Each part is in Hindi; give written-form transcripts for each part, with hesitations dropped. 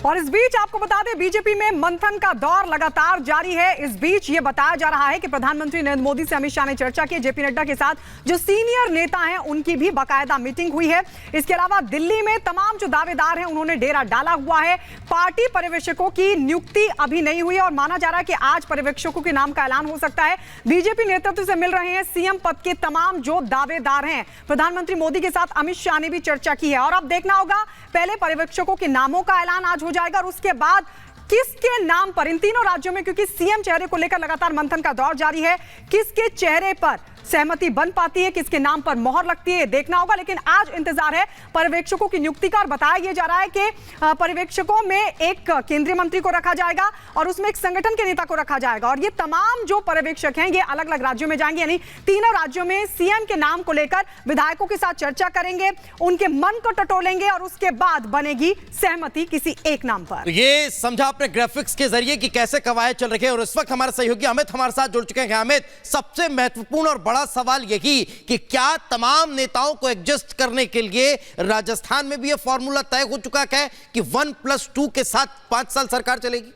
और इस बीच आपको बता दें, बीजेपी में मंथन का दौर लगातार जारी है। इस बीच ये बताया जा रहा है कि प्रधानमंत्री नरेंद्र मोदी से अमित शाह ने चर्चा की। जेपी नड्डा के साथ जो सीनियर नेता हैं उनकी भी बाकायदा मीटिंग हुई है। इसके अलावा दिल्ली में तमाम जो दावेदार हैं उन्होंने डेरा डाला हुआ है। पार्टी पर्यवेक्षकों की नियुक्ति अभी नहीं हुई है और माना जा रहा है कि आज पर्यवेक्षकों के नाम का ऐलान हो सकता है। बीजेपी नेतृत्व से मिल रहे हैं सीएम पद के तमाम जो दावेदार हैं। प्रधानमंत्री मोदी के साथ अमित शाह ने भी चर्चा की है और अब देखना होगा, पहले पर्यवेक्षकों के नामों का ऐलान आज हो जाएगा और उसके बाद किसके नाम पर इन तीनों राज्यों में, क्योंकि सीएम चेहरे को लेकर लगातार मंथन का दौर जारी है, किसके चेहरे पर सहमति बन पाती है, किसके नाम पर मोहर लगती है, देखना होगा। लेकिन आज इंतजार है पर्यवेक्षकों की नियुक्ति का और बताया यह जा रहा है कि पर्यवेक्षकों में एक केंद्रीय मंत्री को रखा जाएगा और उसमें एक संगठन के नेता को रखा जाएगा और ये तमाम जो पर्यवेक्षक हैं ये अलग अलग राज्यों में जाएंगे, यानी तीनों राज्यों में सीएम के नाम को लेकर विधायकों के साथ चर्चा करेंगे, उनके मन को टटोलेंगे और उसके बाद बनेगी सहमति किसी एक नाम पर। ये समझा आपने ग्राफिक्स के जरिए कि कैसे कवायद चल रही है और इस वक्त हमारे सहयोगी अमित हमारे साथ जुड़ चुके हैं। अमित, सबसे महत्वपूर्ण और बड़ा सवाल यही कि क्या तमाम नेताओं को एडजस्ट करने के लिए राजस्थान में भी यह फॉर्मूला तय हो चुका है कि 1+2 के साथ 5 साल सरकार चलेगी?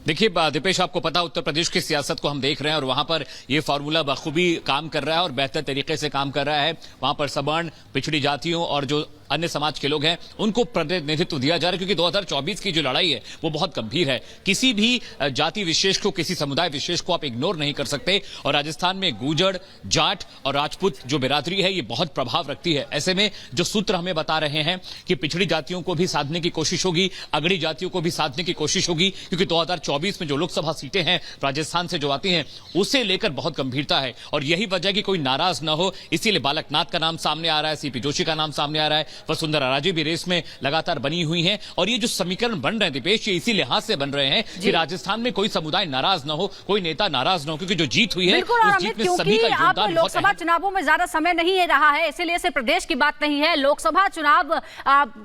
देखिए दीपेश, आपको पता उत्तर प्रदेश की सियासत को हम देख रहे हैं और वहां पर यह फार्मूला बखूबी काम कर रहा है और बेहतर तरीके से काम कर रहा है। वहां पर सवर्ण, पिछड़ी जातियों और जो अन्य समाज के लोग हैं उनको प्रतिनिधित्व दिया जा रहा है, क्योंकि 2024 की जो लड़ाई है वो बहुत गंभीर है। किसी भी जाति विशेष को, किसी समुदाय विशेष को आप इग्नोर नहीं कर सकते और राजस्थान में गूजर, जाट और राजपूत जो बिरादरी है ये बहुत प्रभाव रखती है। ऐसे में जो सूत्र हमें बता रहे हैं कि पिछड़ी जातियों को भी साधने की कोशिश होगी, अगड़ी जातियों को भी साधने की कोशिश होगी, क्योंकि 2024 में जो लोकसभा सीटें हैं राजस्थान से जो आती हैं उसे लेकर बहुत गंभीरता है और यही वजह कि कोई नाराज न हो, इसीलिए बालकनाथ का नाम सामने आ रहा है, सीपी जोशी का नाम सामने आ रहा है, वसुंधरा राजे भी रेस में लगातार बनी हुई हैं और ये जो समीकरण बन रहे हैं दीपेश, ये इसी लिहाज से बन रहे हैं कि राजस्थान में कोई समुदाय नाराज न हो, कोई नेता नाराज न हो, क्योंकि जो जीत हुई है उस जीत में सभी का योगदान बहुत है। लोकसभा चुनावों में ज्यादा समय नहीं रहा है, इसीलिए सिर्फ प्रदेश की बात नहीं है, लोकसभा चुनाव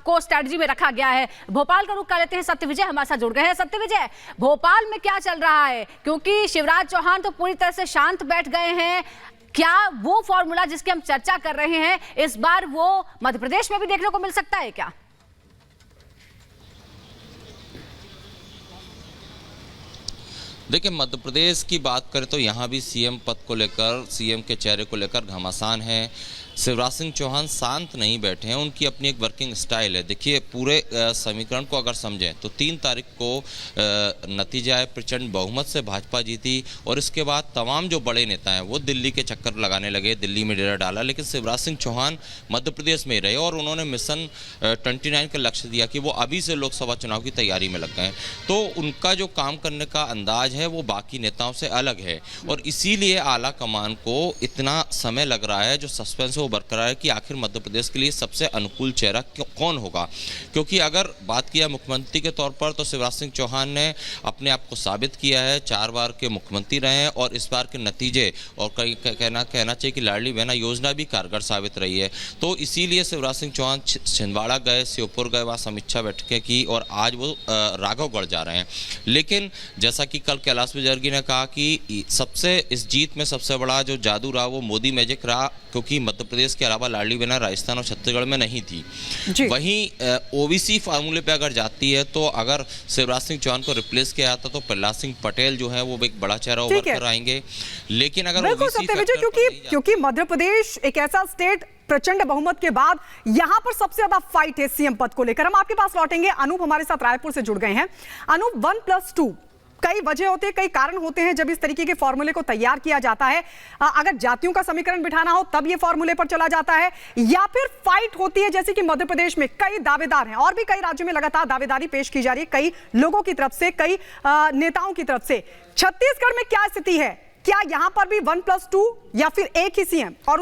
को स्ट्रेटजी में रखा गया है। भोपाल का रुख कर लेते हैं, सत्यविजय हमारे साथ जुड़ गए हैं। सत्यविजय, भोपाल में क्या चल रहा है, क्योंकि शिवराज चौहान तो पूरी तरह से शांत बैठ गए हैं, क्या वो फॉर्मूला जिसकी हम चर्चा कर रहे हैं इस बार वो मध्य प्रदेश में भी देखने को मिल सकता है क्या? देखिए, मध्य प्रदेश की बात करें तो यहाँ भी सीएम पद को लेकर, सीएम के चेहरे को लेकर घमासान है। शिवराज सिंह चौहान शांत नहीं बैठे हैं, उनकी अपनी एक वर्किंग स्टाइल है। देखिए, पूरे समीकरण को अगर समझें तो 3 तारीख को नतीजा है, प्रचंड बहुमत से भाजपा जीती और इसके बाद तमाम जो बड़े नेता हैं वो दिल्ली के चक्कर लगाने लगे, दिल्ली में डेरा डाला, लेकिन शिवराज सिंह चौहान मध्य प्रदेश में ही रहे और उन्होंने मिशन 29 का लक्ष्य दिया कि वो अभी से लोकसभा चुनाव की तैयारी में लग गए। तो उनका जो काम करने का अंदाज है वो बाकी नेताओं से अलग है और इसीलिए आला कमान को इतना समय लग रहा है। जो सस्पेंस बरकरार है कि आखिर मध्य प्रदेश के लिए सबसे अनुकूल चेहरा कौन होगा, क्योंकि अगर बात किया मुख्यमंत्री के तौर पर तो शिवराज सिंह चौहान ने अपने आप को साबित किया है, 4 बार के मुख्यमंत्री रहे हैं और इस बार के नतीजे और कहना चाहिए कि लाडली बहना योजना भी कारगर साबित रही है। तो इसीलिए शिवराज सिंह चौहान छिंदवाड़ा गए, श्योपुर गए, वहाँ समीक्षा बैठकें की और आज वो राघवगढ़ जा रहे हैं। लेकिन जैसा कि कल कैलाश विजयवर्गीय ने कहा कि सबसे इस जीत में सबसे बड़ा जो जादू रहा वो मोदी मैजिक रहा, क्योंकि मध्य प्रदेश के अलावा लाडली बहना राजस्थान और छत्तीसगढ़ में नहीं थी। वहीं ओबीसी फार्मूले पे अगर जाती है तो अगर शिवराज सिंह चौहान को रिप्लेस किया जाता तो प्रहलाद सिंह पटेल जो है वो एक बड़ा चेहरा उभर कर आएंगे। लेकिन अगर क्योंकि मध्य प्रदेश एक ऐसा स्टेट प्रचंड बहुमत के बाद यहां पर सबसे ज्यादा फाइट है सीएम पद को लेकर। हम आपके पास लौटेंगे, अनूप हमारे साथ रायपुर से जुड़ गए हैं। अनूप, 1+2 कई वजह होते हैं, कई कारण होते हैं जब इस तरीके के फॉर्मूले को तैयार किया जाता है। अगर जातियों का समीकरण बिठाना हो तब ये फॉर्मूले पर चला जाता है, या फिर फाइट होती है जैसे कि मध्य प्रदेश में कई दावेदार हैं और भी कई राज्यों में लगातार दावेदारी पेश की जा रही है कई लोगों की तरफ से, कई नेताओं की तरफ से। छत्तीसगढ़ में क्या स्थिति है, क्या यहां पर भी 1+2 या फिर एक ही सीएम और